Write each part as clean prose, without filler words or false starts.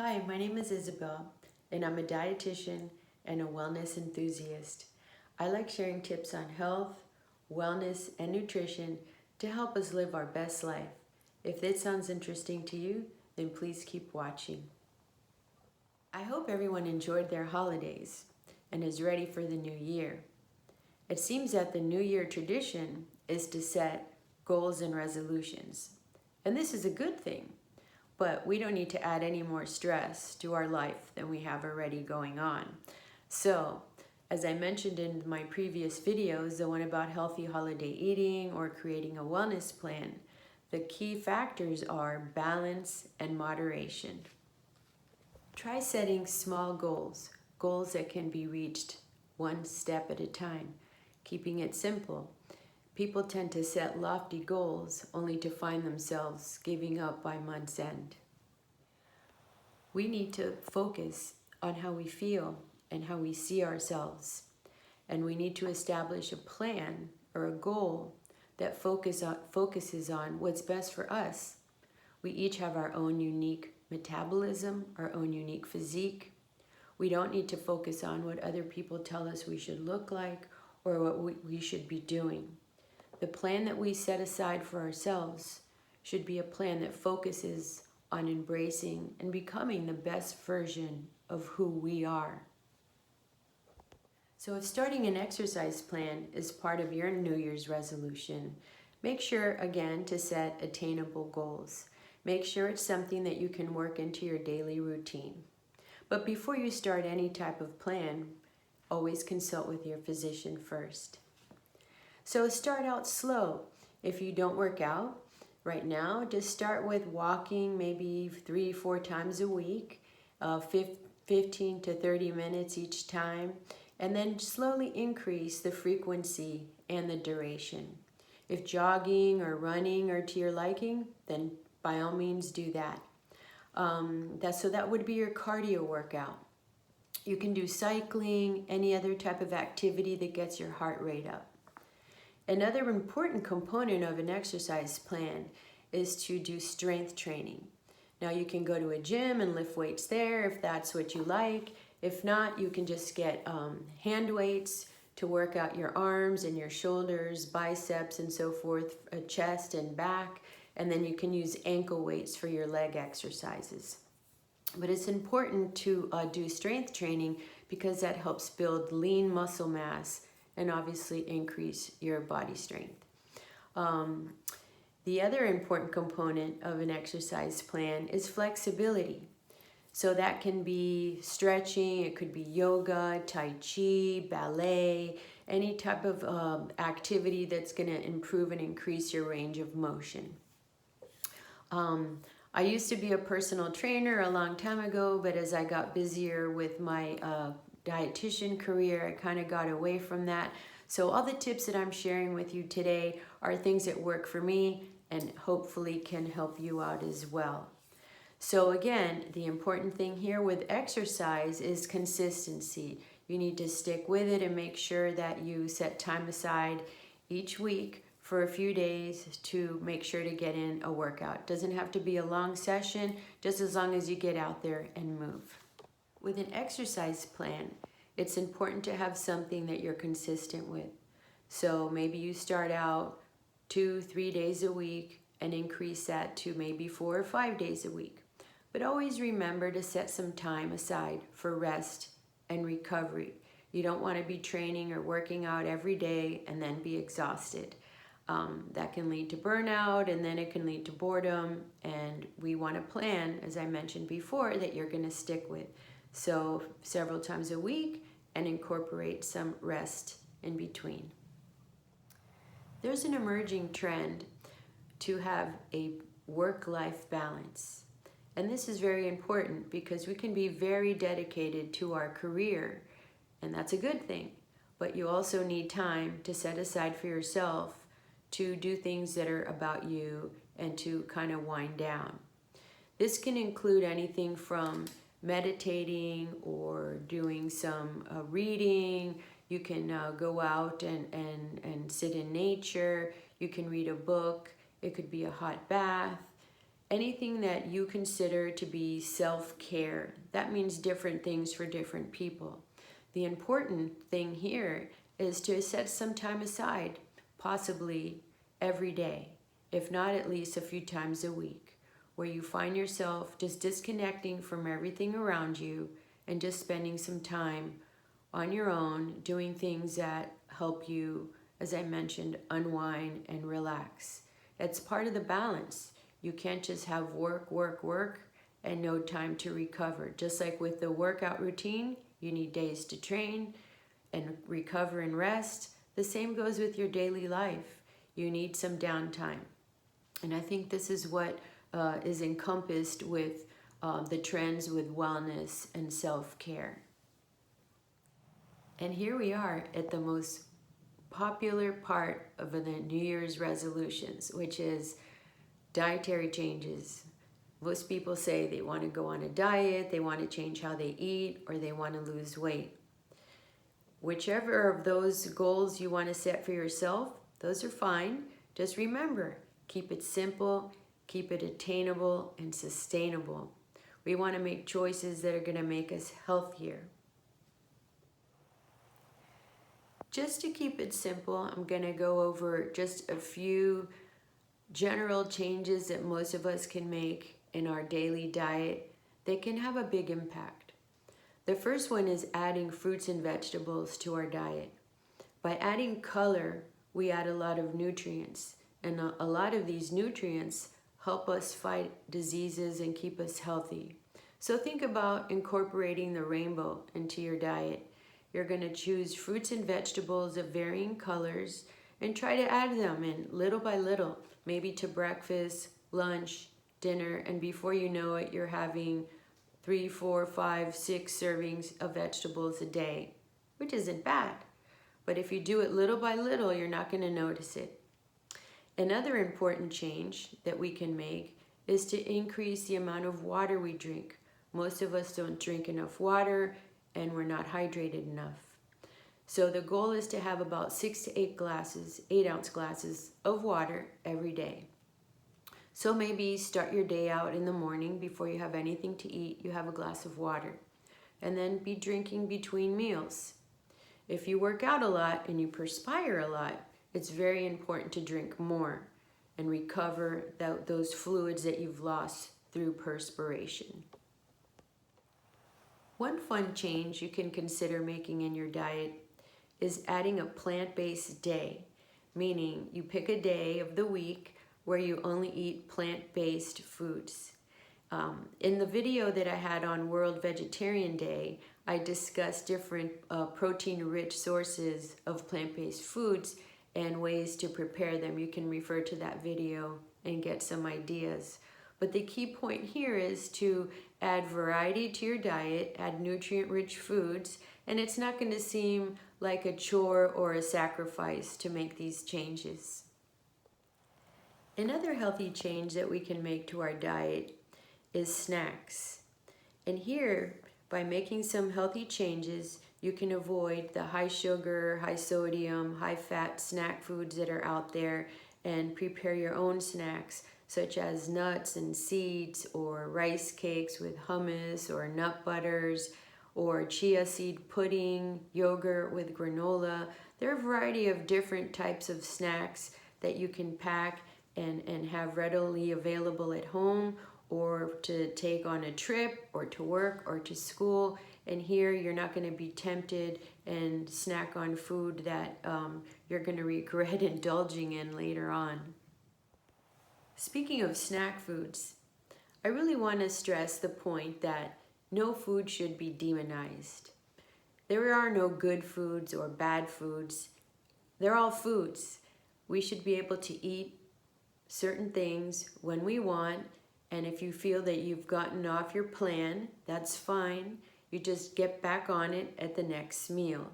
Hi, my name is Isabel, and I'm a dietitian and a wellness enthusiast. I like sharing tips on health, wellness, and nutrition to help us live our best life. If this sounds interesting to you, then please keep watching. I hope everyone enjoyed their holidays and is ready for the new year. It seems that the New Year tradition is to set goals and resolutions, and this is a good thing. But we don't need to add any more stress to our life than we have already going on. So, as I mentioned in my previous videos, the one about healthy holiday eating or creating a wellness plan, the key factors are balance and moderation. Try setting small goals, goals that can be reached one step at a time, keeping it simple. People tend to set lofty goals only to find themselves giving up by month's end. We need to focus on how we feel and how we see ourselves. And we need to establish a plan or a goal that focuses on what's best for us. We each have our own unique metabolism, our own unique physique. We don't need to focus on what other people tell us we should look like or what we should be doing. The plan that we set aside for ourselves should be a plan that focuses on embracing and becoming the best version of who we are. So if starting an exercise plan is part of your New Year's resolution, make sure again to set attainable goals. Make sure it's something that you can work into your daily routine. But before you start any type of plan, always consult with your physician first. So start out slow. If you don't work out right now, just start with walking maybe 3-4 times a week, 15 to 30 minutes each time, and then slowly increase the frequency and the duration. If jogging or running are to your liking, then by all means do that. So that would be your cardio workout. You can do cycling, any other type of activity that gets your heart rate up. Another important component of an exercise plan is to do strength training. Now you can go to a gym and lift weights there if that's what you like. If not, you can just get hand weights to work out your arms and your shoulders, biceps and so forth, chest and back, and then you can use ankle weights for your leg exercises. But it's important to do strength training because that helps build lean muscle mass and obviously increase your body strength. The other important component of an exercise plan is flexibility. So that can be stretching, it could be yoga, tai chi, ballet, any type of activity that's going to improve and increase your range of motion. I used to be a personal trainer a long time ago, but as I got busier with my dietitian career, I kind of got away from that. So all the tips that I'm sharing with you today are things that work for me and hopefully can help you out as well. So again, the important thing here with exercise is consistency. You need to stick with it and make sure that you set time aside each week for a few days to make sure to get in a workout. It doesn't have to be a long session, just as long as you get out there and move. With an exercise plan, it's important to have something that you're consistent with. So maybe you start out 2-3 days a week and increase that to maybe 4 or 5 days a week. But always remember to set some time aside for rest and recovery. You don't want to be training or working out every day and then be exhausted. That can lead to burnout, and then it can lead to boredom, and we want to plan, as I mentioned before, that you're going to stick with. So several times a week and incorporate some rest in between. There's an emerging trend to have a work-life balance. And this is very important because we can be very dedicated to our career, and that's a good thing. But you also need time to set aside for yourself to do things that are about you and to kind of wind down. This can include anything from meditating or doing some reading. You can go out and sit in nature. You can read a book. It could be a hot bath. anything that you consider to be self-care. That means different things for different people. The important thing here is to set some time aside, possibly every day, if not at least a few times a week, where you find yourself just disconnecting from everything around you and just spending some time on your own doing things that help you, as I mentioned, unwind and relax. It's part of the balance. You can't just have work, work, work, and no time to recover. Just like with the workout routine, you need days to train and recover and rest. The same goes with your daily life. You need some downtime. And I think this is what is encompassed with the trends with wellness and self-care. And here we are at the most popular part of the New Year's resolutions, which is dietary changes. Most people say they want to go on a diet, they want to change how they eat, or they want to lose weight. Whichever of those goals you want to set for yourself, those are fine. Just remember, keep it simple, keep it attainable and sustainable. We want to make choices that are going to make us healthier. Just to keep it simple, I'm going to go over just a few general changes that most of us can make in our daily diet that can have a big impact. The first one is adding fruits and vegetables to our diet. By adding color, we add a lot of nutrients, and a lot of these nutrients help us fight diseases and keep us healthy. So think about incorporating the rainbow into your diet. You're going to choose fruits and vegetables of varying colors and try to add them in little by little, maybe to breakfast, lunch, dinner, and before you know it, you're having 3, 4, 5, 6 servings of vegetables a day, which isn't bad. But if you do it little by little, you're not going to notice it. Another important change that we can make is to increase the amount of water we drink. Most of us don't drink enough water and we're not hydrated enough. So the goal is to have about 6 to 8 glasses, 8-ounce glasses of water every day. So maybe start your day out in the morning before you have anything to eat, you have a glass of water. And then be drinking between meals. If you work out a lot and you perspire a lot, it's very important to drink more and recover those fluids that you've lost through perspiration. One fun change you can consider making in your diet is adding a plant-based day, meaning you pick a day of the week where you only eat plant-based foods. In the video that I had on World Vegetarian Day, I discussed different protein-rich sources of plant-based foods and ways to prepare them. You can refer to that video and get some ideas. But the key point here is to add variety to your diet, add nutrient-rich foods, and it's not going to seem like a chore or a sacrifice to make these changes. Another healthy change that we can make to our diet is snacks. And here, by making some healthy changes, you can avoid the high sugar, high sodium, high fat snack foods that are out there and prepare your own snacks, such as nuts and seeds or rice cakes with hummus or nut butters or chia seed pudding, yogurt with granola. There are a variety of different types of snacks that you can pack and have readily available at home or to take on a trip or to work or to school. And here you're not going to be tempted and snack on food that you're going to regret indulging in later on. Speaking of snack foods, I really want to stress the point that no food should be demonized. There are no good foods or bad foods. They're all foods. We should be able to eat certain things when we want, and if you feel that you've gotten off your plan, that's fine. You just get back on it at the next meal.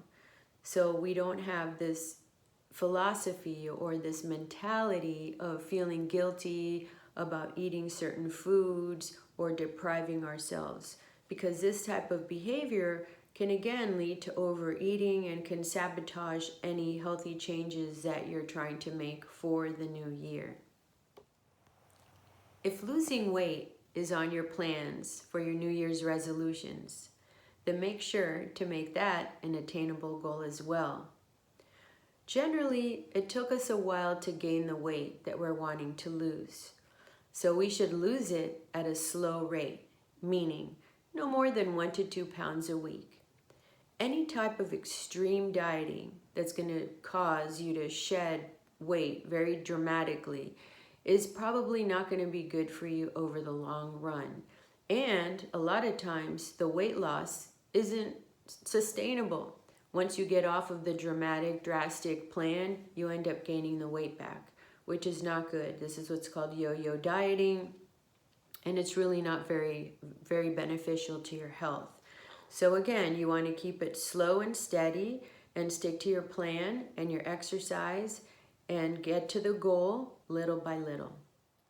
So we don't have this philosophy or this mentality of feeling guilty about eating certain foods or depriving ourselves, because this type of behavior can again lead to overeating and can sabotage any healthy changes that you're trying to make for the new year. If losing weight is on your plans for your New Year's resolutions, then make sure to make that an attainable goal as well. Generally, it took us a while to gain the weight that we're wanting to lose. So we should lose it at a slow rate, meaning no more than 1 to 2 pounds a week. Any type of extreme dieting that's going to cause you to shed weight very dramatically is probably not going to be good for you over the long run. And a lot of times the weight loss isn't sustainable. Once you get off of the drastic plan, you end up gaining the weight back, which is not good. This is what's called yo-yo dieting, and it's really not very beneficial to your health. So again, you want to keep it slow and steady and stick to your plan and your exercise and get to the goal little by little.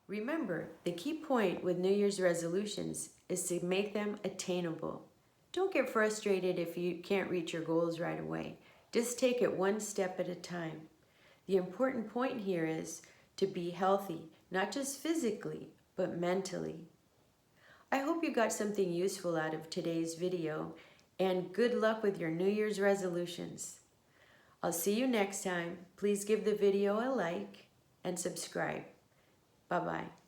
Remember, the key point with New Year's resolutions is to make them attainable. Don't get frustrated if you can't reach your goals right away. Just take it one step at a time. The important point here is to be healthy, not just physically, but mentally. I hope you got something useful out of today's video, and good luck with your New Year's resolutions. I'll see you next time. Please give the video a like and subscribe. Bye-bye.